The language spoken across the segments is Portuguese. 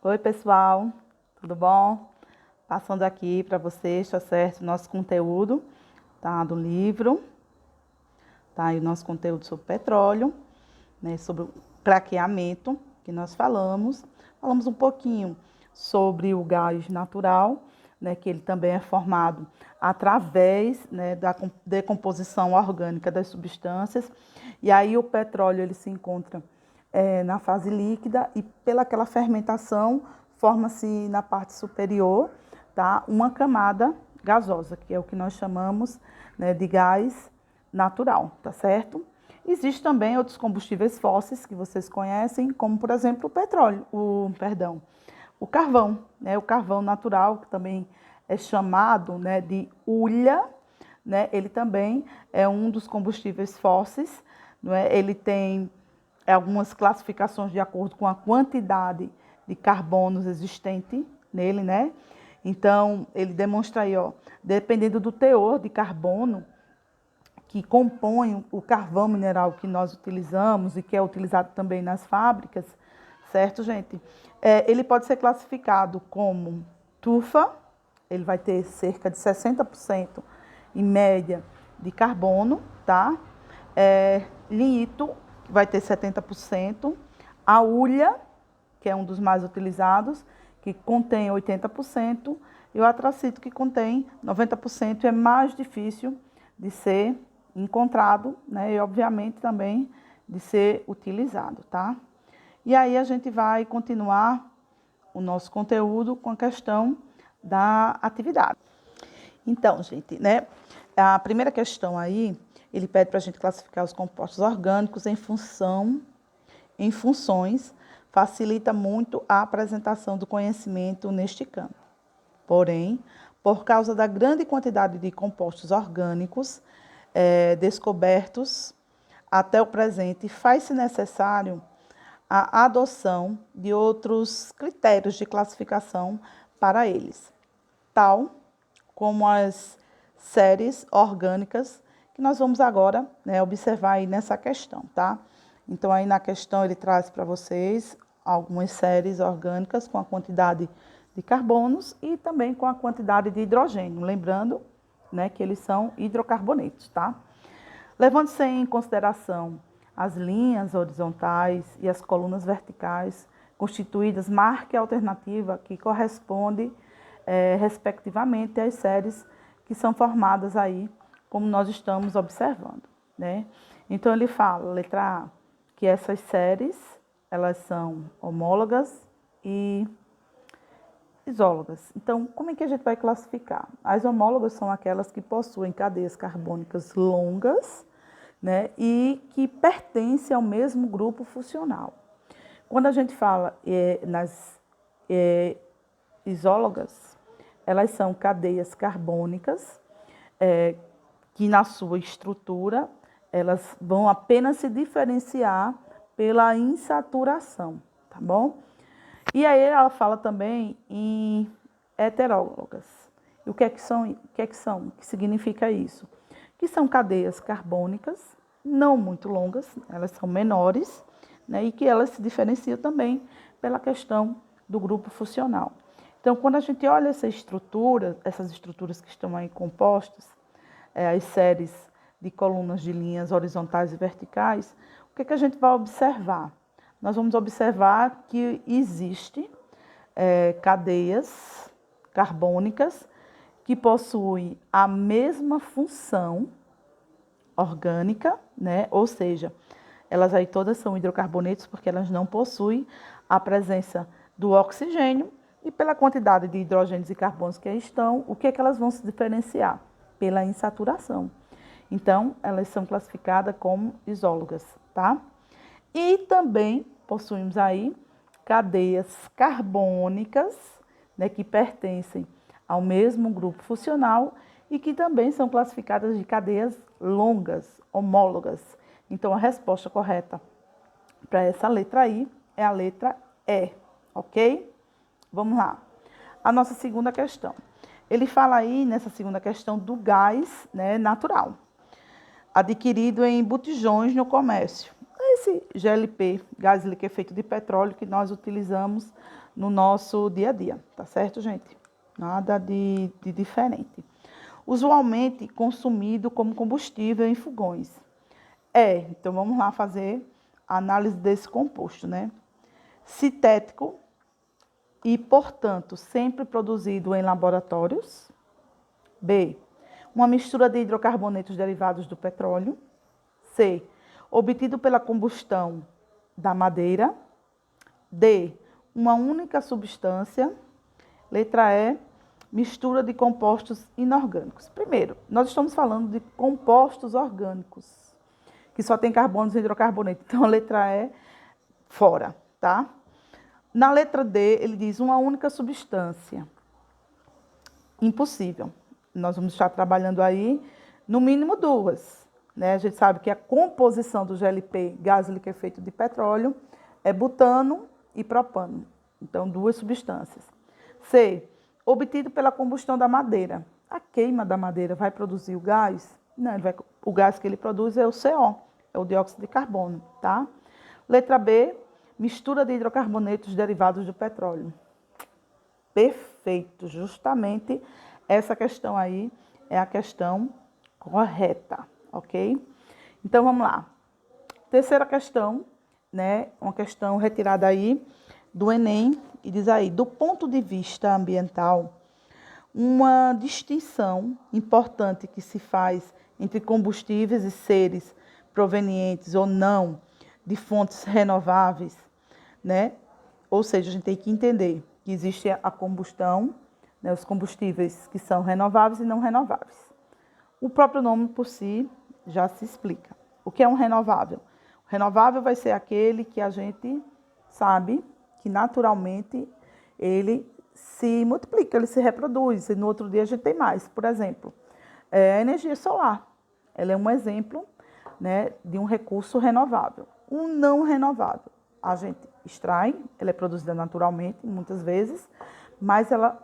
Oi, pessoal, tudo bom? Passando aqui para vocês, tá certo? Nosso conteúdo, tá? Do livro, tá? E o nosso conteúdo sobre petróleo, né? Sobre o craqueamento que nós falamos. Falamos um pouquinho sobre o gás natural, né? Que ele também é formado através, né, da decomposição orgânica das substâncias. E aí o petróleo ele se encontra na fase líquida e pelaquela fermentação forma-se na parte superior, tá, uma camada gasosa, que é o que nós chamamos, né, de gás natural, tá certo? Existem também outros combustíveis fósseis que vocês conhecem, como por exemplo o carvão, né, o carvão natural, que também é chamado, né, de hulha, né, ele também é um dos combustíveis fósseis, não é? Ele tem algumas classificações de acordo com a quantidade de carbonos existente nele, né? Então, ele demonstra aí, ó, dependendo do teor de carbono que compõe o carvão mineral que nós utilizamos e que é utilizado também nas fábricas, certo, gente? Ele pode ser classificado como tufa, ele vai ter cerca de 60% em média de carbono, tá? Lignito, que vai ter 70%, a hulha, que é um dos mais utilizados, que contém 80%, e o atracito, que contém 90%, é mais difícil de ser encontrado, né? E obviamente também de ser utilizado, tá? E aí a gente vai continuar o nosso conteúdo com a questão da atividade. Então, gente, né? A primeira questão aí, ele pede para a gente classificar os compostos orgânicos em funções, facilita muito a apresentação do conhecimento neste campo. Porém, por causa da grande quantidade de compostos orgânicos descobertos até o presente, faz-se necessário a adoção de outros critérios de classificação para eles, tal como as séries orgânicas, que nós vamos agora, né, observar aí nessa questão, tá? Então, aí na questão ele traz para vocês algumas séries orgânicas com a quantidade de carbonos e também com a quantidade de hidrogênio, lembrando, né, que eles são hidrocarbonetos, tá? Levando-se em consideração as linhas horizontais e as colunas verticais constituídas, marque a alternativa que corresponde respectivamente às séries que são formadas aí, como nós estamos observando, né? Então ele fala, letra A, que essas séries, elas são homólogas e isólogas. Então, como é que a gente vai classificar? As homólogas são aquelas que possuem cadeias carbônicas longas, né, e que pertencem ao mesmo grupo funcional. Quando a gente fala nas isólogas, elas são cadeias carbônicas que na sua estrutura elas vão apenas se diferenciar pela insaturação, tá bom? E aí ela fala também em heterólogas. E o que é que são? O que significa isso? Que são cadeias carbônicas, não muito longas, elas são menores, né, e que elas se diferenciam também pela questão do grupo funcional. Então, quando a gente olha essas estruturas que estão aí compostas, as séries de colunas de linhas horizontais e verticais, o que é que a gente vai observar? Nós vamos observar que existe cadeias carbônicas que possuem a mesma função orgânica, né? Ou seja, elas aí todas são hidrocarbonetos porque elas não possuem a presença do oxigênio e pela quantidade de hidrogênios e carbonos que aí estão, o que é que elas vão se diferenciar? Pela insaturação. Então, elas são classificadas como isólogas, tá? E também possuímos aí cadeias carbônicas, né, que pertencem ao mesmo grupo funcional e que também são classificadas de cadeias longas, homólogas. Então, a resposta correta para essa letra aí é a letra E, ok? Vamos lá. A nossa segunda questão. Ele fala aí, nessa segunda questão, do gás, né, natural, adquirido em botijões no comércio. esse GLP, gás liquefeito de petróleo, que nós utilizamos no nosso dia a dia, tá certo, gente? Nada de diferente. Usualmente consumido como combustível em fogões. Então vamos lá fazer a análise desse composto, né? Sintético e, portanto, sempre produzido em laboratórios. B. Uma mistura de hidrocarbonetos derivados do petróleo. C. Obtido pela combustão da madeira. D. Uma única substância. Letra E. Mistura de compostos inorgânicos. Primeiro, nós estamos falando de compostos orgânicos, que só tem carbonos e hidrocarboneto. Então, a letra E, fora, tá? Na letra D, ele diz uma única substância. Impossível. Nós vamos estar trabalhando aí, no mínimo duas, né? A gente sabe que a composição do GLP, gás liquefeito de petróleo, é butano e propano. Então, duas substâncias. C. Obtido pela combustão da madeira. A queima da madeira vai produzir o gás? Não, o gás que ele produz é o CO, é o dióxido de carbono, tá? Letra B. Mistura de hidrocarbonetos derivados do petróleo. Perfeito, justamente essa questão aí é a questão correta, ok? Então, vamos lá. Terceira questão, né? Uma questão retirada aí do Enem, e diz aí, do ponto de vista ambiental, uma distinção importante que se faz entre combustíveis e seres provenientes ou não de fontes renováveis, né? Ou seja, a gente tem que entender que existe a combustão, né, os combustíveis que são renováveis e não renováveis. O próprio nome por si já se explica. O que é um renovável? O renovável vai ser aquele que a gente sabe que naturalmente ele se multiplica, ele se reproduz, e no outro dia a gente tem mais. Por exemplo, a energia solar, ela é um exemplo, né, de um recurso renovável. Um não renovável, a gente extrai, ela é produzida naturalmente, muitas vezes, mas ela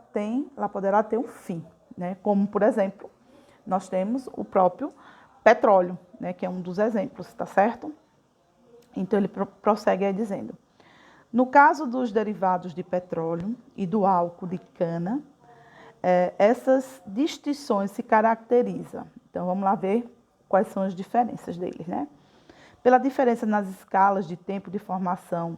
poderá ter um fim, né? Como, por exemplo, nós temos o próprio petróleo, né, que é um dos exemplos, tá certo? Então, ele prossegue aí dizendo, no caso dos derivados de petróleo e do álcool de cana, essas distinções se caracterizam. Então, vamos lá ver quais são as diferenças deles, né? Pela diferença nas escalas de tempo de formação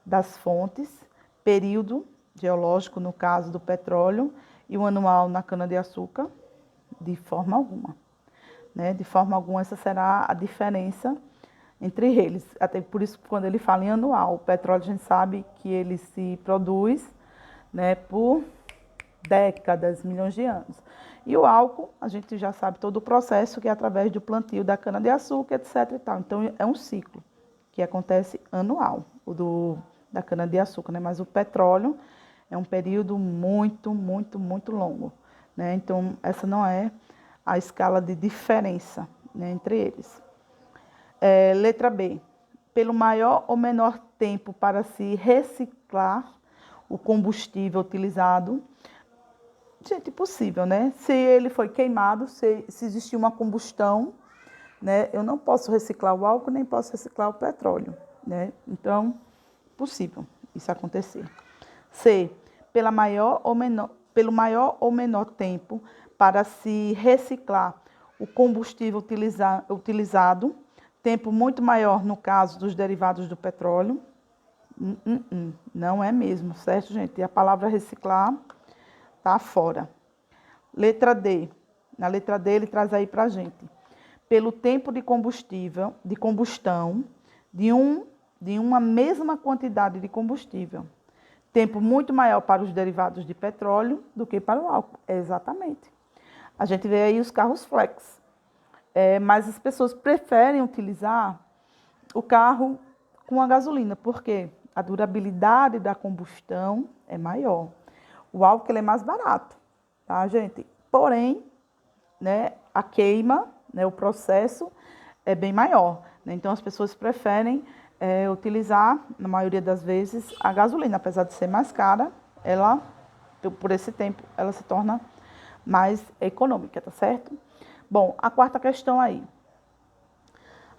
das fontes, período geológico, no caso do petróleo, e o anual na cana-de-açúcar, de forma alguma, né? De forma alguma, essa será a diferença entre eles. Até por isso, quando ele fala em anual, o petróleo a gente sabe que ele se produz, né, por décadas, milhões de anos. E o álcool, a gente já sabe todo o processo, que é através do plantio da cana-de-açúcar, etc. e tal. Então, é um ciclo que acontece anual, o da cana-de-açúcar, né? Mas o petróleo é um período muito, muito, muito longo, né? Então, essa não é a escala de diferença, né, entre eles. Letra B. Pelo maior ou menor tempo para se reciclar o combustível utilizado. Gente, possível, né? Se ele foi queimado, se existiu uma combustão, né? Eu não posso reciclar o álcool, nem posso reciclar o petróleo, né? Então, possível isso acontecer. C. Pelo maior ou menor tempo para se reciclar o combustível utilizado, tempo muito maior no caso dos derivados do petróleo. Não é mesmo, certo, gente? E a palavra reciclar está fora. Letra D. Na letra D ele traz aí para a gente. Pelo tempo de combustão de uma mesma quantidade de combustível. Tempo muito maior para os derivados de petróleo do que para o álcool. Exatamente. A gente vê aí os carros flex. Mas as pessoas preferem utilizar o carro com a gasolina, porque a durabilidade da combustão é maior. O álcool ele é mais barato, tá, gente? Porém, né, a queima, né, o processo é bem maior, né? Então, as pessoas preferem utilizar, na maioria das vezes, a gasolina. Apesar de ser mais cara, ela, por esse tempo, ela se torna mais econômica, tá certo? Bom, a quarta questão aí.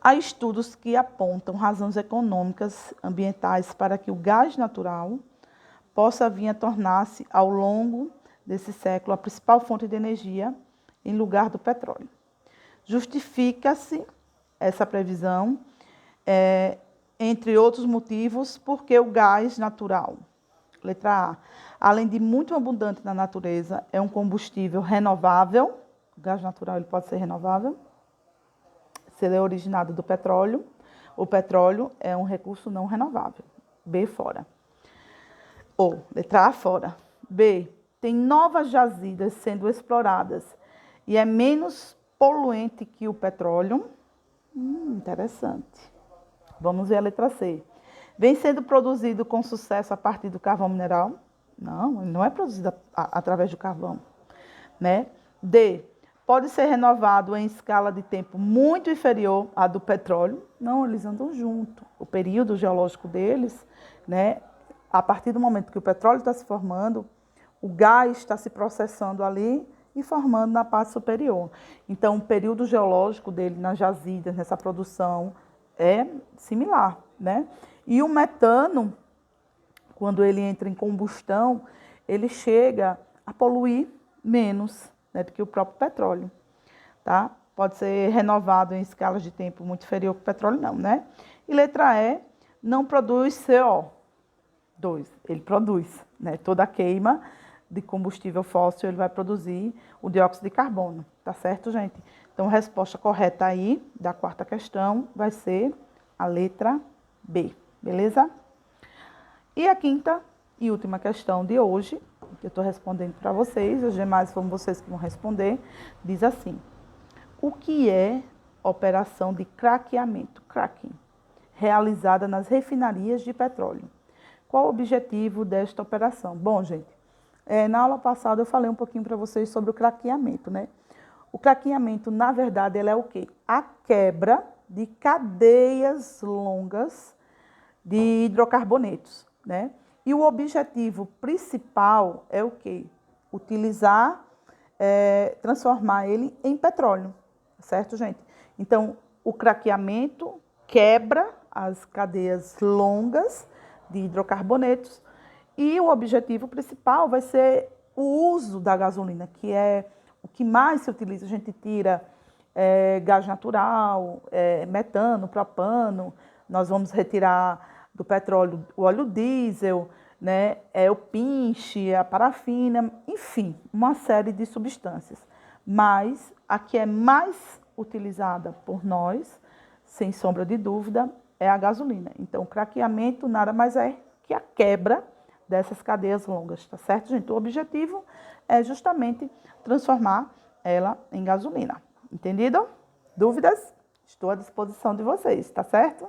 Há estudos que apontam razões econômicas ambientais para que o gás natural possa vir a tornar-se, ao longo desse século, a principal fonte de energia em lugar do petróleo. Justifica-se essa previsão, entre outros motivos, porque o gás natural, letra A, além de muito abundante na natureza, é um combustível renovável. O gás natural ele pode ser renovável, se ele é originado do petróleo. O petróleo é um recurso não renovável. B, fora. Ou, letra A, fora. B, tem novas jazidas sendo exploradas e é menos poluente que o petróleo. Interessante. Vamos ver a letra C. Vem sendo produzido com sucesso a partir do carvão mineral? Não, ele não é produzido através do carvão, né? D, pode ser renovado em escala de tempo muito inferior à do petróleo? Não, eles andam junto. O período geológico deles, né? A partir do momento que o petróleo está se formando, o gás está se processando ali e formando na parte superior. Então, o período geológico dele nas jazidas, nessa produção, é similar, né? E o metano, quando ele entra em combustão, ele chega a poluir menos, né, do que o próprio petróleo, tá? Pode ser renovado em escalas de tempo muito inferior que o petróleo, não, né? E letra E, não produz CO2, ele produz, né? Toda a queima de combustível fóssil, ele vai produzir o dióxido de carbono, tá certo, gente? Então, a resposta correta aí, da quarta questão, vai ser a letra B, beleza? E a quinta e última questão de hoje, que eu estou respondendo para vocês, os demais foram vocês que vão responder, diz assim: o que é operação de craqueamento, cracking, realizada nas refinarias de petróleo? Qual o objetivo desta operação? Bom, gente, na aula passada eu falei um pouquinho para vocês sobre o craqueamento, né? O craqueamento, na verdade, ele é o quê? A quebra de cadeias longas de hidrocarbonetos, né? E o objetivo principal é o quê? Utilizar, transformar ele em petróleo, certo, gente? Então, o craqueamento quebra as cadeias longas de hidrocarbonetos e o objetivo principal vai ser o uso da gasolina, que é o que mais se utiliza. A gente tira gás natural, metano, propano, nós vamos retirar do petróleo o óleo diesel, né? O pinche, a parafina, enfim, uma série de substâncias. Mas a que é mais utilizada por nós, sem sombra de dúvida, é a gasolina. Então, o craqueamento nada mais é que a quebra dessas cadeias longas, tá certo, gente? O objetivo é justamente transformar ela em gasolina. Entendido? Dúvidas? Estou à disposição de vocês, tá certo?